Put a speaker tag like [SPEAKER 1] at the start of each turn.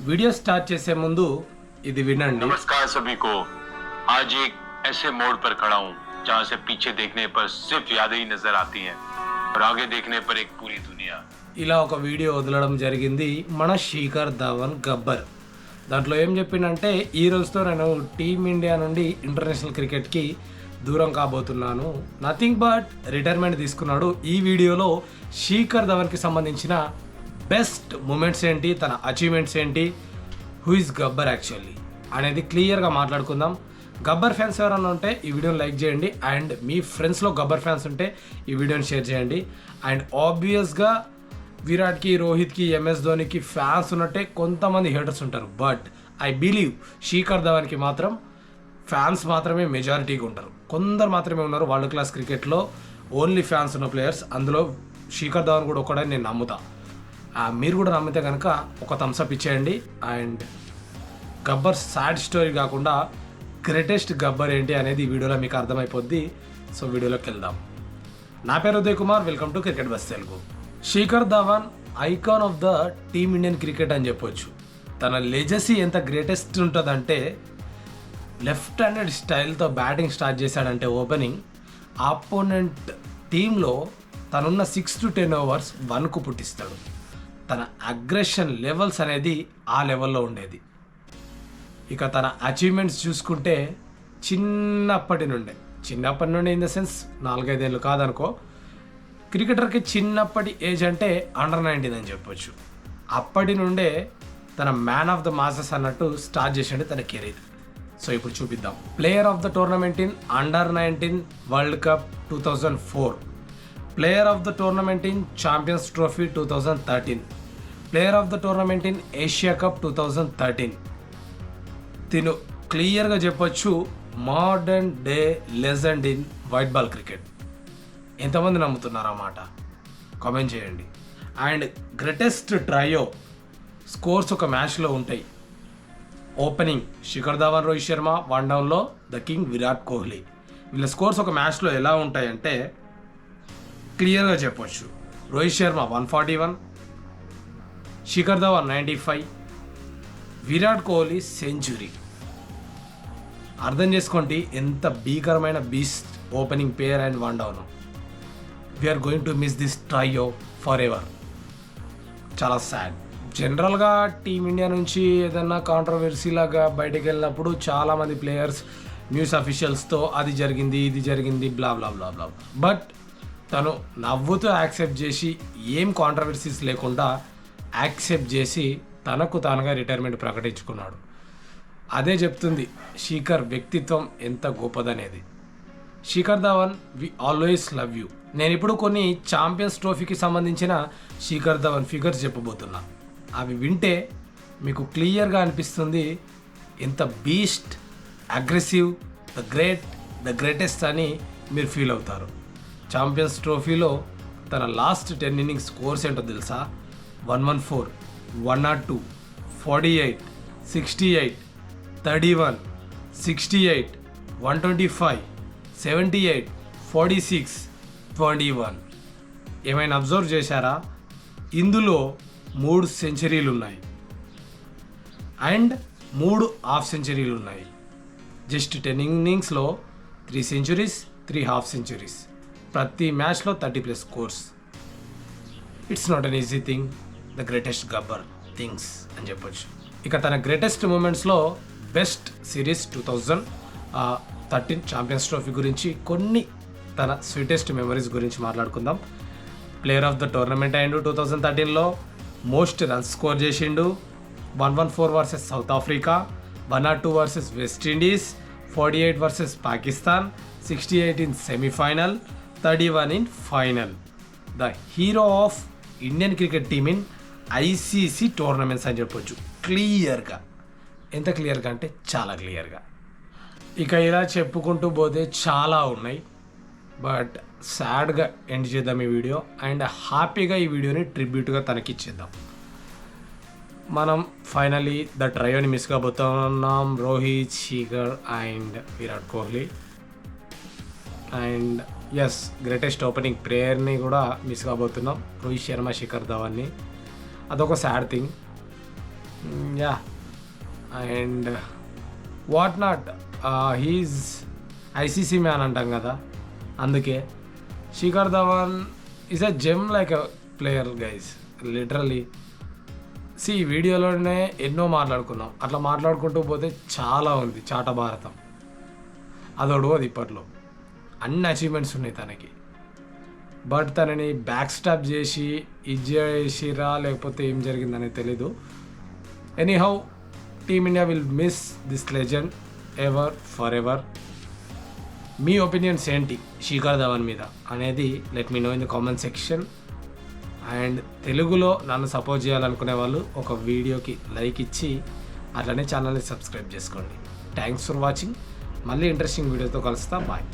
[SPEAKER 1] Video start చేసే ముందు ఇది వినండి।
[SPEAKER 2] नमस्कार सभी को। आज एक ऐसे मोड़ पर खड़ा हूँ जहाँ से पीछे देखने पर सिर्फ यादें ही नजर आती हैं और आगे देखने पर एक पूरी दुनिया।
[SPEAKER 1] ఇలా ఒక వీడియో వదలడం జరిగింది మన శిఖర్ ధవన్ గబ్బర్। దాంట్లో ఏం చెప్పిండంటే ఈ రోజుతో నేను టీమిండియా నుండి ఇంటర్నేషనల్ క్రికెట్కి దూరం కాబోతున్నాను, నథింగ్ బట్ రిటైర్మెంట్ తీసుకున్నాడు। ఈ వీడియోలో శిఖర్ ధవన్కి సంబంధించిన బెస్ట్ మూమెంట్స్ ఏంటి, తన అచీవ్మెంట్స్ ఏంటి, హూ ఇస్ గబ్బర్ యాక్చువల్లీ అనేది క్లియర్గా మాట్లాడుకుందాం। గబ్బర్ ఫ్యాన్స్ ఎవరైనా ఉంటే ఈ వీడియోని లైక్ చేయండి అండ్ మీ ఫ్రెండ్స్లో గబ్బర్ ఫ్యాన్స్ ఉంటే ఈ వీడియోని షేర్ చేయండి। అండ్ ఆబ్వియస్గా విరాట్కి, రోహిత్కి, ఎంఎస్ ధోనికి ఫ్యాన్స్ ఉన్నట్టే కొంతమంది హేటర్స్ ఉంటారు, బట్ ఐ బిలీవ్ శిఖర్ ధవన్కి మాత్రం ఫ్యాన్స్ మాత్రమే మెజారిటీగా ఉంటారు। కొందరు మాత్రమే ఉన్నారు వరల్డ్ క్లాస్ క్రికెట్లో ఓన్లీ ఫ్యాన్స్ ఉన్న ప్లేయర్స్, అందులో శిఖర్ ధవన్ కూడా ఒకడని నేను నమ్ముతా। మీరు కూడా నమ్మితే కనుక ఒక థమ్స్అప్ ఇచ్చేయండి। అండ్ గబ్బర్ సాడ్ స్టోరీ కాకుండా గ్రేటెస్ట్ గబ్బర్ ఏంటి అనేది ఈ వీడియోలో మీకు అర్థమైపోద్ది। సో వీడియోలోకి వెళ్దాం। నా పేరు Uday Kumar, welcome to cricket bus Telugu. Shikhar Dhawan icon of the team Indian cricket అని చెప్పొచ్చు। తన లెజసీ ఎంత గ్రేటెస్ట్ ఉంటుందంటే లెఫ్ట్ హ్యాండెడ్ స్టైల్తో బ్యాటింగ్ స్టార్ట్ చేశాడంటే ఓపెనింగ్ ఆపోనెంట్ టీంలో తనున్న 6 to 10 ఓవర్స్ 1కు పుట్టిస్తాడు। తన అగ్రెషన్ లెవెల్స్ అనేది ఆ లెవెల్లో ఉండేది। ఇక తన అచీవ్మెంట్స్ చూసుకుంటే చిన్నప్పటి నుండి ఇన్ ద సెన్స్ 4-5 ఏళ్ళు కాదనుకో, క్రికెటర్కి చిన్నప్పటి ఏజ్ అంటే అండర్-19 అని చెప్పొచ్చు। అప్పటి నుండే తన మ్యాన్ ఆఫ్ ద మాసెస్ అన్నట్టు స్టార్ట్ చేసాడు తన కెరీర్। సో ఇప్పుడు చూపిద్దాం। Player of the tournament in under-19 world cup 2004, player of the tournament in champions trophy 2013, player of the tournament in Asia cup 2013। తిను క్లియర్గా చెప్పొచ్చు modern day legend in white ball cricket. ఎంతమంది నమ్ముతున్నారు ఆ మాట comment చేయండి। అండ్ గ్రేటెస్ట్ ట్రయో స్కోర్స్ ఒక మ్యాచ్లో ఉంటాయి। ఓపెనింగ్ శిఖర్ ధవన్, రోహిత్ శర్మ, వన్ డౌన్లో ద కింగ్ విరాట్ కోహ్లీ। వీళ్ళ స్కోర్స్ ఒక మ్యాచ్లో ఎలా ఉంటాయంటే క్లియర్గా చెప్పొచ్చు, రోహిత్ శర్మ 141, శిఖర్ ధవన్ 95, విరాట్ కోహ్లీ సెంచురీ। అర్థం చేసుకోండి ఎంత భీకరమైన beast opening pair and one down. We're going to miss this trio forever. చాలా సాడ్। జనరల్గా టీమిండియా నుంచి ఏదన్నా కాంట్రవర్సీ లాగా బయటకు వెళ్ళినప్పుడు చాలామంది ప్లేయర్స్ న్యూస్ అఫీషియల్స్తో అది జరిగింది, ఇది జరిగింది, బ్లా బ్లా బ్లా బ్లా, బట్ తను నవ్వుతూ యాక్సెప్ట్ చేసి ఏం కాంట్రవర్సీస్ లేకుండా యాక్సెప్ట్ చేసి తనకు తానుగా రిటైర్మెంట్ ప్రకటించుకున్నాడు। అదే చెప్తుంది శిఖర్ వ్యక్తిత్వం ఎంత గొప్పదనేది। Shikhar Dhawan, we always love you. నేను ఇప్పుడు కొన్ని ఛాంపియన్స్ ట్రోఫీకి సంబంధించిన శిఖర్ ధవన్ ఫిగర్స్ చెప్పబోతున్నా, అవి వింటే మీకు క్లియర్గా అనిపిస్తుంది ఎంత బీస్ట్, అగ్రెసివ్, ద గ్రేటెస్ట్ అని మీరు ఫీల్ అవుతారు। ఛాంపియన్స్ ట్రోఫీలో తన లాస్ట్ 10 ఇన్నింగ్స్ స్కోర్స్ ఏంటో తెలుసా? 114, 102, 48, 68, 31, 68, 125, 78, 46, 21। ఏమైనా అబ్జర్వ్ చేశారా? ఇందులో 3 సెంచరీలు ఉన్నాయి అండ్ 3 హాఫ్ సెంచరీలు ఉన్నాయి। జస్ట్ 10 ఇన్నింగ్స్లో 3 సెంచరీస్, 3 హాఫ్ సెంచరీస్, ప్రతి మ్యాచ్లో 30+ scores. It's not an easy thing, the greatest Gabbar things అని చెప్పొచ్చు। ఇక తన గ్రేటెస్ట్ మూమెంట్స్లో బెస్ట్ సిరీస్ 2013 ఛాంపియన్స్ ట్రోఫీ గురించి, కొన్ని తన స్వీటెస్ట్ మెమరీస్ గురించి మాట్లాడుకుందాం। ప్లేయర్ ఆఫ్ ద టోర్నమెంట్ అయ్యిండు 2013లో, మోస్ట్ రన్స్ స్కోర్ చేసిండు, 114 versus south Africa, 102 versus west Indies, 48 versus Pakistan, 68 in semi-final, 31 in final. The hero of Indian cricket team in ICC tournaments అని చెప్పొచ్చు క్లియర్గా। ఎంత క్లియర్గా అంటే చాలా క్లియర్గా। ఇక ఇలా చెప్పుకుంటూ పోతే చాలా ఉన్నాయి, బట్ సాడ్గా ఎండ్ చేద్దాం ఈ వీడియో అండ్ హ్యాపీగా ఈ వీడియోని ట్రిబ్యూట్గా తనకిచ్చేద్దాం। మనం ఫైనలీ ద ట్రయోని మిస్ కాబోతున్నాం, Rohit, Shikhar and Virat Kohli. And yes, greatest opening ప్లేయర్ని కూడా మిస్ కాబోతున్నాం, రోహిత్ శర్మ, శిఖర్ ధవన్ని। అదొక sad thing, yeah and what not, he's ICC man అంటాం కదా, అందుకే Shikhar Dhawan is a gem like a player guys, literally. ఈ వీడియోలోనే ఎన్నో మాట్లాడుకున్నాం, అట్లా మాట్లాడుకుంటూ పోతే చాలా ఉంది చాట భారతం. అదొడు అది ఇప్పట్లో అన్ని అచీవ్మెంట్స్ ఉన్నాయి తనకి, బట్ తనని బ్యాక్ స్టాప్ చేసి ఇది చేసిరా లేకపోతే ఏం జరిగిందనేది తెలీదు. Anyhow team India will miss this legend ever for ever. మీ ఒపీనియన్స్ ఏంటి శిఖర్ ధవన్ మీద అనేది let me know in the comment section. And తెలుగులో నన్ను సపోర్ట్ చేయాలనుకునే వాళ్ళు ఒక వీడియోకి లైక్ ఇచ్చి అట్లనే ఛానల్ని సబ్స్క్రైబ్ చేసుకోండి. Thanks for watching. మళ్ళీ ఇంట్రెస్టింగ్ వీడియోతో కలుస్తా. బాయ్.